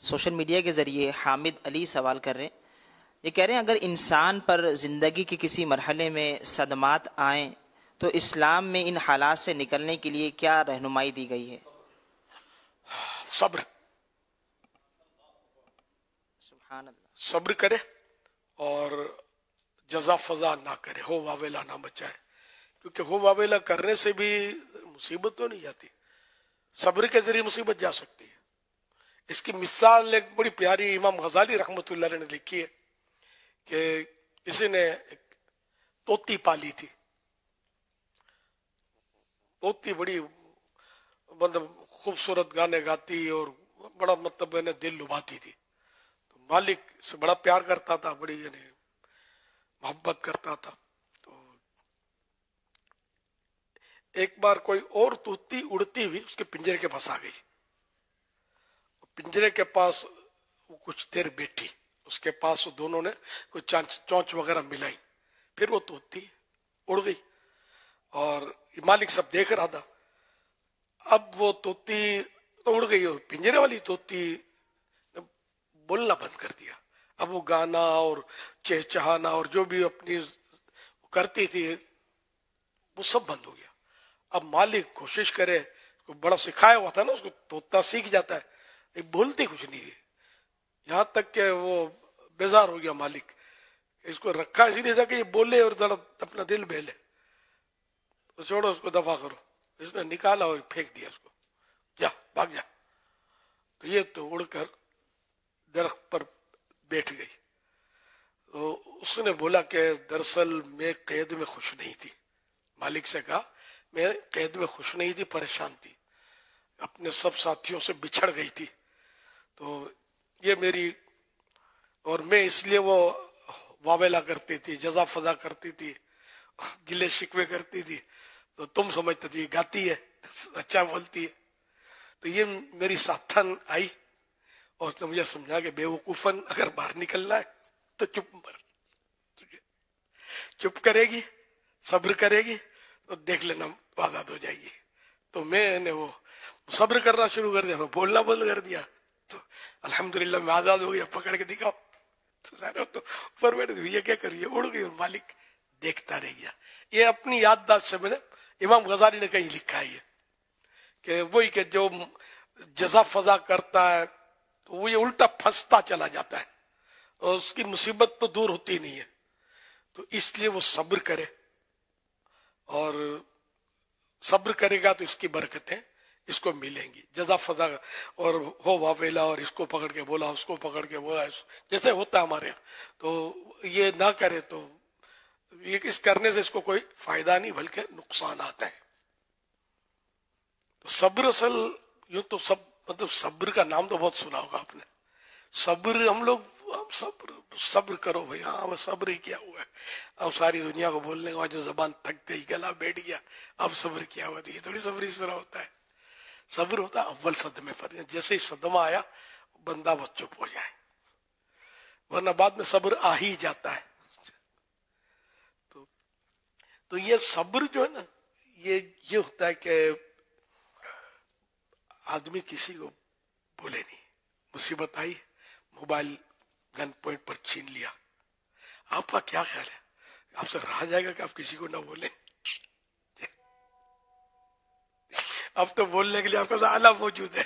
Social media کے ذریعے حامد علی سوال کر رہے ہیں. یہ کہہ رہے ہیں اگر انسان پر زندگی کے کسی مرحلے میں صدمات آئیں تو اسلام میں ان حالات سے نکلنے کے لیے کیا رہنمائی دی گئی ہے؟ صبر سبحان اللہ. صبر کرے اور جزا فضا نہ کرے، ہو واویلا نہ مچائے، کیونکہ ہو واویلا کرنے سے بھی مصیبت تو نہیں جاتی، صبر کے ذریعے مصیبت جا سکتی ہے. اس کی مثال ایک بڑی پیاری امام غزالی رحمۃ اللہ علیہ نے لکھی ہے کہ کسی نے ایک طوطی پالی تھی. طوطی بڑی مطلب خوبصورت گانے گاتی اور بڑا مطلب دل لبھاتی تھی. تو مالک سے بڑا پیار کرتا تھا، بڑی محبت کرتا تھا. تو ایک بار کوئی اور طوطی اڑتی ہوئی اس کے پنجرے کے پاس آ گئی. پنجرے کے پاس وہ کچھ دیر بیٹھی، اس کے پاس وہ دونوں نے کوئی چونچ وغیرہ ملائی، پھر وہ طوطی اڑ گئی اور مالک سب دیکھ رہا تھا. اب وہ طوطی تو اڑ گئی اور پنجرے والی طوطی نے بولنا بند کر دیا. اب وہ گانا اور چہچہانا اور جو بھی اپنی کرتی تھی وہ سب بند ہو گیا. اب مالک کوشش کرے، بڑا سکھایا ہوا تھا نا اس کو، طوطا سیکھ جاتا ہے، بولتی کچھ نہیں ہے. یہاں تک کہ وہ بیزار ہو گیا مالک، اس کو رکھا اسی لیے تھا کہ یہ بولے اور ذرا اپنا دل بہلے. تو چھوڑو اس کو، دفع کرو. اس نے نکالا اور پھینک دیا اس کو، جا بھاگ جا. تو یہ تو اڑ کر درخت پر بیٹھ گئی. تو اس نے بولا کہ دراصل میں قید میں خوش نہیں تھی. مالک سے کہا میں قید میں خوش نہیں تھی، پریشان تھی، اپنے سب ساتھیوں سے بچھڑ گئی تھی. تو یہ میری، اور میں اس لیے وہ واویلا کرتی تھی، جزا فضا کرتی تھی، گلے شکوے کرتی تھی. تو تم سمجھتے تھی یہ گاتی ہے، اچھا بولتی ہے. تو یہ میری ساتھن آئی اور اس نے مجھے سمجھا کہ بے وقوفن اگر باہر نکلنا ہے تو چپ مر، چپ کرے گی، صبر کرے گی تو دیکھ لینا آزاد ہو جائے گی. تو میں نے وہ صبر کرنا شروع کر دیا، میں بولنا بند کر دیا. تو الحمدللہ میں آزاد ہو گیا. پکڑ کے دکھاؤ تو سارے تو اوپر بیٹھے، یہ کیا کر رہی ہے؟ اڑ گئی. اور مالک دیکھتا رہ گیا. یہ اپنی یادداشت سے میں نے، امام غزالی نے کہیں لکھا ہے کہ وہی کہ جو جزا فضا کرتا ہے تو وہ یہ الٹا پھنستا چلا جاتا ہے اور اس کی مصیبت تو دور ہوتی نہیں ہے. تو اس لیے وہ صبر کرے، اور صبر کرے گا تو اس کی برکتیں اس کو ملیں گی. جزا فضا اور ہو واویلا اور اس کو پکڑ کے بولا، اس کو پکڑ کے بولا، جیسے ہوتا ہے ہمارے یہاں، تو یہ نہ کرے. تو یہ اس کرنے سے اس کو کوئی فائدہ نہیں بلکہ نقصانات ہیں. تو صبر اصل یوں تو سب مطلب صبر کا نام تو بہت سنا ہوگا آپ نے. صبر ہم لوگ صبر کرو بھائی، ہاں وہ صبر ہی کیا ہوا ہے. اب ساری دنیا کو بولنے کے بعد جو زبان تھک گئی، گلا بیٹھ گیا، اب صبر کیا ہوا. یہ تھوڑی صبر اس طرح ہوتا ہے. صبر ہوتا ہے اول صدمے پر، جیسے ہی صدمہ آیا بندہ بس چپ ہو جائے، ورنہ بعد میں صبر آ ہی جاتا ہے. تو یہ صبر جو ہے نا، یہ ہوتا ہے کہ آدمی کسی کو بولے نہیں. مصیبت آئی، موبائل گن پوائنٹ پر چھین لیا. آپ کا کیا خیال ہے؟ آپ سے رہا جائے گا کہ آپ کسی کو نہ بولیں؟ اب تو بولنے کے لیے آپ کا آلہ موجود ہے.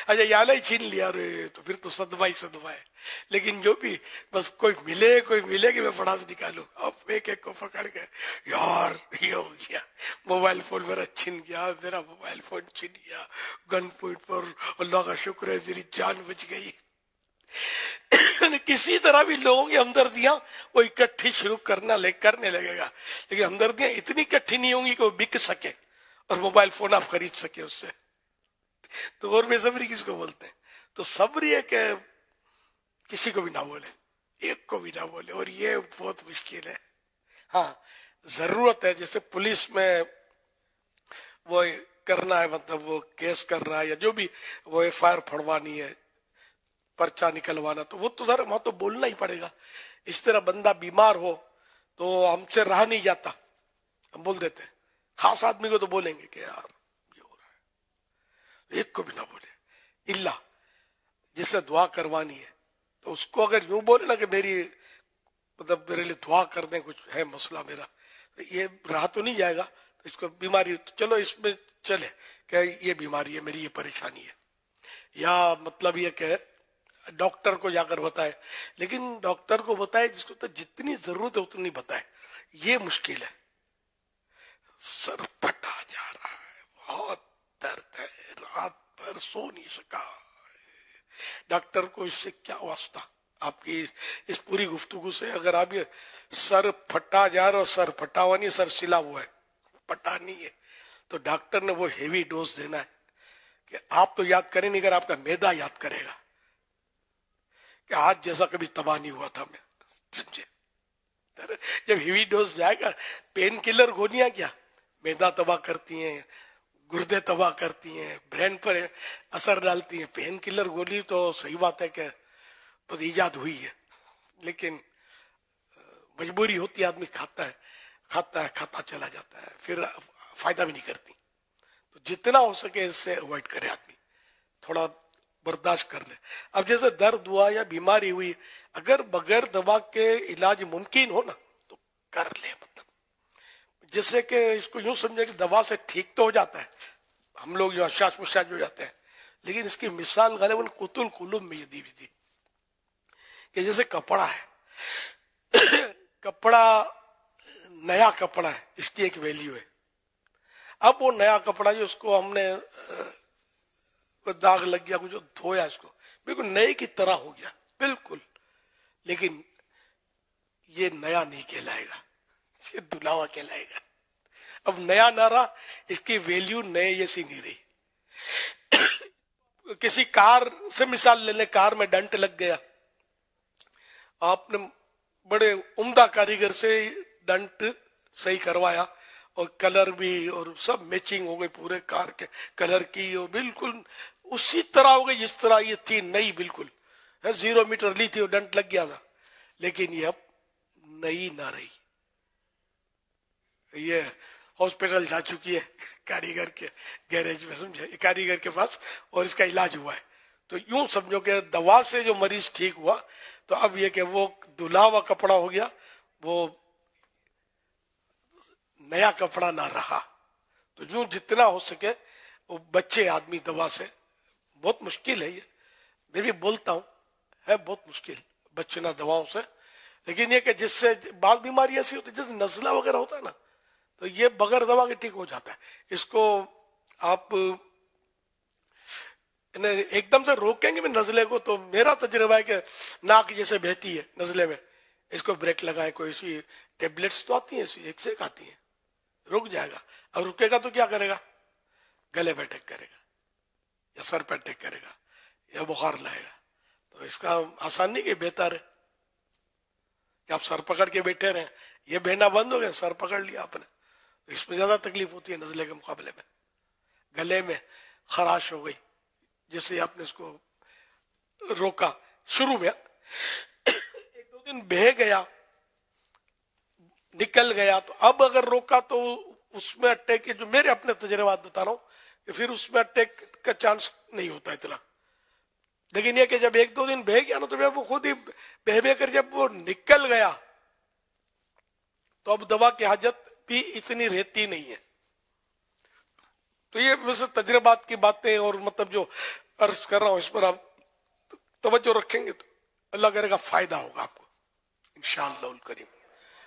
اچھا یہ آلہ ہی چھین لیا، تو پھر تو صدمہ ہی صدمہ ہے. لیکن جو بھی بس کوئی ملے کہ میں پڑھا سے نکالوں، اب ایک ایک کو پکڑ کے یار یہ ہو گیا، موبائل فون میرا چھن گیا، میرا موبائل فون چھن گیا گن پوائنٹ پر، اللہ کا شکر ہے میری جان بچ گئی. کسی طرح بھی لوگوں کی ہمدردیاں وہ اکٹھی شروع کرنے لگے گا، لیکن ہمدردیاں اتنی اکٹھی نہیں ہوں گی کہ وہ بک سکے اور موبائل فون آپ خرید سکے اس سے. تو اور بے صبری کس کو بولتے ہیں؟ تو صبر یہ کہ کسی کو بھی نہ بولے، ایک کو بھی نہ بولے، اور یہ بہت مشکل ہے. ہاں ضرورت ہے، جیسے پولیس میں وہ کرنا ہے، مطلب وہ کیس کرنا ہے یا جو بھی وہ ایف آئی آر پھڑوانی ہے، پرچہ نکلوانا، تو وہ تو ذرا وہاں تو بولنا ہی پڑے گا. اس طرح بندہ بیمار ہو تو ہم سے رہا نہیں جاتا، ہم بول دیتے ہیں. خاص آدمی کو تو بولیں گے کہ یار یہ ہو رہا ہے، ایک کو بھی نہ بولے. اللہ جس سے دعا کروانی ہے تو اس کو اگر یوں بولے نا کہ میری مطلب میرے لیے دعا کر دیں، کچھ ہے مسئلہ میرا، تو یہ رہا تو نہیں جائے گا، تو اس کو بیماری، چلو اس میں چلے کہ یہ بیماری ہے میری، یہ پریشانی ہے، یا مطلب یہ کہ ڈاکٹر کو جا کر بتائے، لیکن ڈاکٹر کو بتائے جس کو تو جتنی ضرورت ہے اتنی بتائے، یہ مشکل ہے. سر پھٹا جا رہا ہے، بہت درد ہے، رات بھر سو نہیں سکا. ڈاکٹر کو اس سے کیا واسطہ؟ آپ کی اس پوری گفتگو سے اگر آپ یہ سر پھٹا جا رہا، سر پھٹا ہوا نہیں، سر سلا ہوا ہے، پھٹا نہیں ہے، تو ڈاکٹر نے وہ ہیوی ڈوز دینا ہے کہ آپ تو یاد کریں نہیں، اگر آپ کا میدا یاد کرے گا کہ آج جیسا کبھی تباہ نہیں ہوا تھا میں، سمجھے؟ جب ہیوی ڈوز جائے گا، پین کلر گولیاں کیا میدا تباہ کرتی ہیں، گردے تباہ کرتی ہیں، برین پر اثر ڈالتی ہیں. پین کلر گولی تو صحیح بات ہے کہ بس ایجاد ہوئی ہے، لیکن مجبوری ہوتی ہے، آدمی کھاتا چلا جاتا ہے، پھر فائدہ بھی نہیں کرتی. تو جتنا ہو سکے اس سے اوائڈ کرے، آدمی تھوڑا برداشت کر لے. اب جیسے درد ہوا یا بیماری ہوئی، اگر بغیر دوا کے علاج ممکن ہو نا تو کر لے. مطلب جیسے کہ اس کو یوں سمجھے کہ دوا سے ٹھیک تو ہو جاتا ہے، ہم لوگ جو اشاش مشاش ہو جاتے ہیں، لیکن اس کی مثال غالباً قوت القلوب میں یہ دی ہوئی تھی کہ جیسے کپڑا ہے، کپڑا نیا کپڑا ہے، اس کی ایک ویلیو ہے. اب وہ نیا کپڑا جو اس کو ہم نے داغ لگ گیا، کچھ دھویا، اس کو بالکل نئے کی طرح ہو گیا بالکل، لیکن یہ نیا نہیں کہلائے گا، یہ دھلا ہوا کہلائے گا. اب نیا نہ رہا، اس کی ویلیو نئے جیسی نہیں رہی. کسی کار سے مثال لے لیں، کار میں ڈنٹ لگ گیا، آپ نے بڑے عمدہ کاریگر سے ڈنٹ صحیح کروایا اور کلر بھی اور سب میچنگ ہو گئی پورے کار کے کلر کی، اور بالکل اسی طرح ہو گئی جس طرح یہ تھی نئی، بالکل 0 میٹر لی تھی اور ڈنٹ لگ گیا تھا، لیکن یہ اب نئی نہ رہی. یہ ہاسپٹل جا چکی ہے کاریگر کے گیریج میں، سمجھے، کاریگر کے پاس، اور اس کا علاج ہوا ہے. تو یوں سمجھو کہ دوا سے جو مریض ٹھیک ہوا، تو اب یہ کہ وہ دھلا ہوا کپڑا ہو گیا، وہ نیا کپڑا نہ رہا. تو یوں جتنا ہو سکے وہ بچے آدمی دوا سے. بہت مشکل ہے، یہ میں بھی بولتا ہوں، ہے بہت مشکل بچنا دواؤں سے، لیکن یہ کہ جس سے بعض بیماری ایسی ہوتی ہے جیسے نزلہ وغیرہ ہوتا ہے نا، تو یہ بغیر دوا کے ٹھیک ہو جاتا ہے. اس کو آپ ایک دم سے روکیں گے میں نزلے کو، تو میرا تجربہ ہے کہ ناک جیسے بہتی ہے نزلے میں، اس کو بریک لگائیں، کوئی ایسی ٹیبلٹس تو آتی ہیں، ایسی ایک سے ایک آتی ہیں، رک جائے گا. اب رکے گا تو کیا کرے گا؟ گلے پہ اٹیک کرے گا، یا سر پہ اٹیک کرے گا، یا بخار لائے گا. تو اس کا آسان نہیں کہ بہتر ہے کہ آپ سر پکڑ کے بیٹھے رہیں، یہ بہنا بند ہو گیا، سر پکڑ لیا آپ نے، اس میں زیادہ تکلیف ہوتی ہے نزلے کے مقابلے میں. گلے میں خراش ہو گئی، جیسے آپ نے اس کو روکا شروع میں 1-2 دن بہہ گیا، نکل گیا، تو اب اگر روکا تو اس میں اٹیک، جو میرے اپنے تجربات بتا رہا ہوں کہ پھر اس میں اٹیک کا چانس نہیں ہوتا اتنا. لیکن یہ کہ جب 1-2 دن بہہ گیا نا، تو وہ خود ہی بہہ کر جب وہ نکل گیا، تو اب دوا کی حاجت بھی اتنی رہتی نہیں ہے. تو یہ ویسے تجربات کی باتیں، اور مطلب جو عرض کر رہا ہوں اس پر آپ توجہ رکھیں گے تو اللہ کرے گا فائدہ ہوگا آپ کو انشاءاللہ الکریم.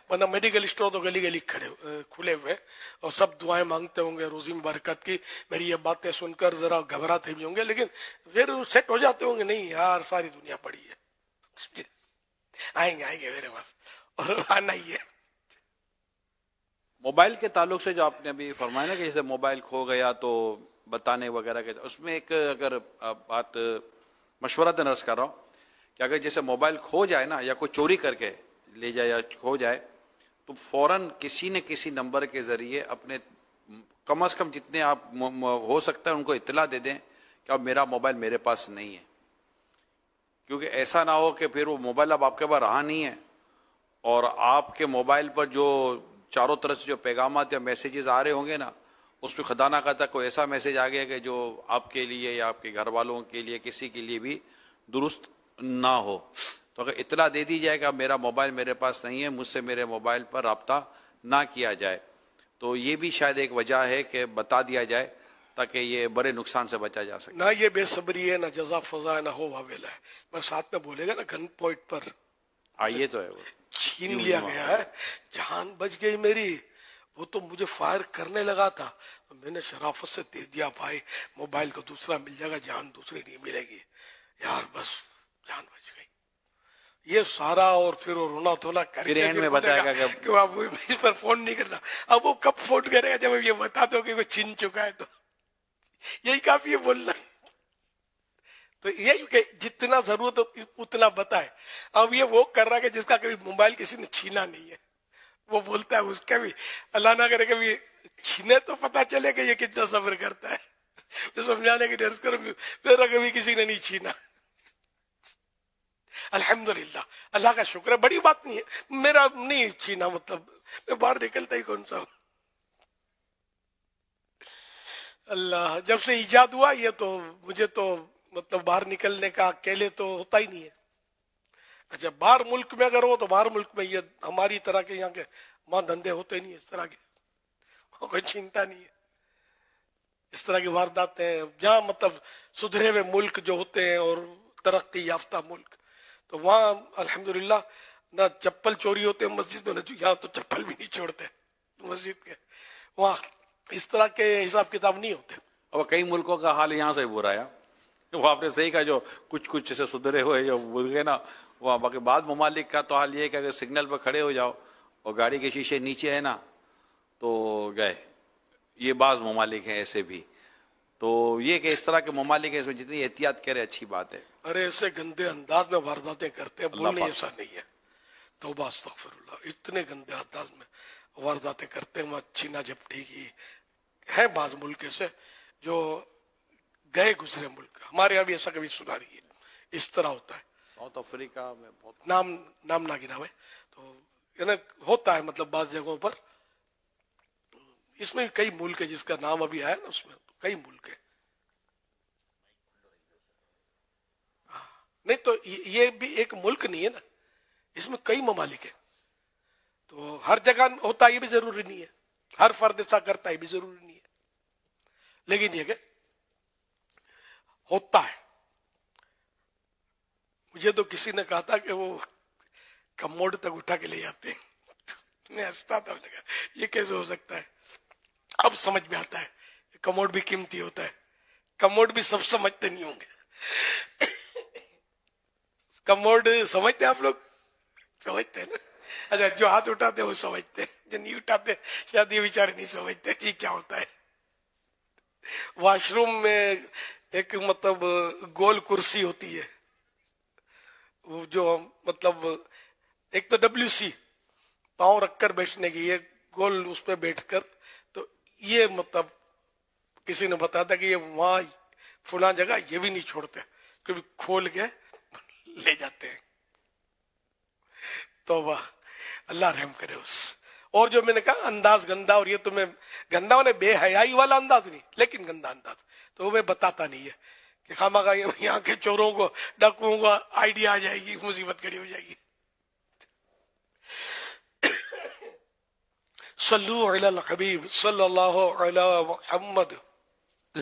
ورنہ میڈیکل اسٹور تو گلی گلی کھلے ہوئے، اور سب دعائیں مانگتے ہوں گے روزی میں برکت کی. میری یہ باتیں سن کر ذرا گھبراتے بھی ہوں گے، لیکن پھر سیٹ ہو جاتے ہوں گے، نہیں یار ساری دنیا پڑی ہے، آئیں گے میرے پاس، اور آنا ہی ہے. موبائل کے تعلق سے جو آپ نے ابھی فرمایا نا کہ جیسے موبائل کھو گیا تو بتانے وغیرہ کے، اس میں ایک اگر بات مشورہ عرض کر رہا ہوں کہ اگر جیسے موبائل کھو جائے نا، یا کوئی چوری کر کے لے جائے یا کھو جائے، تو فوراً کسی نہ کسی نمبر کے ذریعے اپنے کم از کم جتنے آپ ہو سکتا ہے ان کو اطلاع دے دیں کہ اب میرا موبائل میرے پاس نہیں ہے. کیونکہ ایسا نہ ہو کہ پھر وہ موبائل اب آپ کے پاس رہا نہیں ہے، اور آپ کے موبائل پر جو چاروں طرف سے جو پیغامات یا میسیجز آ رہے ہوں گے نا، اس میں خدا نہ خواستہ کوئی ایسا میسیج آ گیا کہ جو آپ کے لیے یا آپ کے گھر والوں کے لیے کسی کے لیے بھی درست نہ ہو. تو اگر اطلاع دے دی جائے گا میرا موبائل میرے پاس نہیں ہے, مجھ سے میرے موبائل پر رابطہ نہ کیا جائے, تو یہ بھی شاید ایک وجہ ہے کہ بتا دیا جائے تاکہ یہ بڑے نقصان سے بچا جا سکے. نہ یہ بے صبری ہے, نہ جزا فضا ہے, نہ ہو واویلا ہے. میں ساتھ میں بولے گا نا گن پوائنٹ پر آئیے تو ہے وہ چھین لیا گیا ہے, جان بچ گئی میری. وہ تو مجھے فائر کرنے لگا تھا, میں نے شرافت سے دے دیا, بھائی موبائل تو دوسرا مل جائے گا, جان دوسری نہیں ملے گی یار, بس جان بچ گئی. یہ سارا اور پھر رونا دھونا کر کے اینڈ میں بتائے گا کہ اب اس پر فون نہیں کرنا. اب وہ کب فون کرے گا جب یہ بتا دو کہ وہ چھین چکا ہے, تو یہی کافی ہے بولنا. تو یہ کہ جتنا ضرورت ہو اتنا بتائے. اب یہ وہ کر رہا ہے کہ جس کا کبھی موبائل کسی نے چھینا نہیں ہے, وہ بولتا ہے اس کا بھی اللہ نہ کرے کبھی چھینے تو پتا چلے کہ یہ کتنا صبر کرتا ہے. سمجھانے کی درس کرو, میرا کبھی کسی نے نہیں چھینا. الحمدللہ, اللہ کا شکر ہے, بڑی بات نہیں ہے. میرا نہیں چھینا, مطلب میں باہر نکلتا ہی کون سا ہوں. اللہ جب سے ایجاد ہوا یہ تو مجھے تو مطلب باہر نکلنے کا اکیلے تو ہوتا ہی نہیں ہے. اچھا باہر ملک میں اگر ہو تو باہر ملک میں یہ ہماری طرح کے یہاں کے وہاں دھندے ہوتے نہیں اس طرح کے, کوئی چنتا نہیں ہے. اس طرح کی وارداتیں جہاں مطلب سدھرے ہوئے ملک جو ہوتے ہیں اور ترقی یافتہ ملک, تو وہاں الحمدللہ نہ چپل چوری ہوتے ہیں مسجد میں, نہ یہاں تو چپل بھی نہیں چھوڑتے مسجد کے. وہاں اس طرح کے حساب کتاب نہیں ہوتے. اور کئی ملکوں کا حال یہاں سے برا ہے. وہ آپ نے صحیح کہا, جو کچھ سے سدھرے ہوئے جو بول گئے نا وہاں. باقی بعض ممالک کا تو حال یہ ہے کہ اگر سگنل پہ کھڑے ہو جاؤ اور گاڑی کے شیشے نیچے ہے نا تو گئے. یہ بعض ممالک ہیں ایسے بھی. تو یہ کہ اس طرح کے ممالک ہیں, اس میں جتنی احتیاط کرے اچھی بات ہے. ارے ایسے گندے انداز میں وارداتیں کرتے ہیں, بولنے ایسا نہیں ہے. توبہ استغفر اللہ, اتنے گندے انداز میں وارداتیں کرتے ہیں. چھینا جھپٹی کی ہے بعض ملک سے جو گئے گزرے ملک. ہمارے یہاں بھی ایسا کبھی سنا نہیں ہے, اس طرح ہوتا ہے. ساؤتھ افریقہ میں بہت نام نہ گنا ہوئے تو یعنی ہوتا ہے مطلب بعض جگہوں پر. اس میں بھی کئی ملک ہے جس کا نام ابھی آیا نا, اس میں کئی ملک ہے. نہیں تو یہ بھی ایک ملک نہیں ہے نا, اس میں کئی ممالک ہیں. تو ہر جگہ ہوتا یہ بھی ضروری نہیں ہے, ہر فرد ایسا کرتا یہ بھی ضروری نہیں ہے. لیکن یہ کہ ہوتا ہے. مجھے تو کسی نے کہا تھا کہ وہ کموڈ تک اٹھا کے لے جاتے ہیں. میں ہنستا تھا, یہ کیسے ہو سکتا ہے. اب سمجھ میں آتا ہے کموڈ بھی قیمتی ہوتا ہے. کموڈ بھی سب سمجھتے نہیں ہوں گے. کموڈ سمجھتے ہیں آپ لوگ, سمجھتے ہیں نا. اچھا جو ہاتھ اٹھاتے ہیں وہ سمجھتے ہیں, جو نہیں اٹھاتے شاید یہ بیچارے نہیں سمجھتے کہ کیا ہوتا ہے. واش روم میں ایک مطلب گول کرسی ہوتی ہے, وہ جو مطلب ایک تو WC پاؤں رکھ کر بیٹھنے کی, یہ گول اس پہ بیٹھ کر. تو یہ مطلب کسی نے بتایا تھا کہ یہ وہاں فلاں جگہ یہ بھی نہیں چھوڑتے, کبھی کھول کے لے جاتے ہیں. توبہ, اللہ رحم کرے اس. اور جو میں نے کہا انداز گندا, اور یہ تو میں گندا ہونے بے حیائی والا انداز نہیں, لیکن گندا انداز, تو وہ میں بتاتا نہیں ہے کہ خامخواہ یہاں کے چوروں کو ڈاکوؤں کو آئیڈیا آ جائے گی, مصیبت کھڑی ہو جائے گی. صلو علی الحبیب صلی اللہ علی محمد.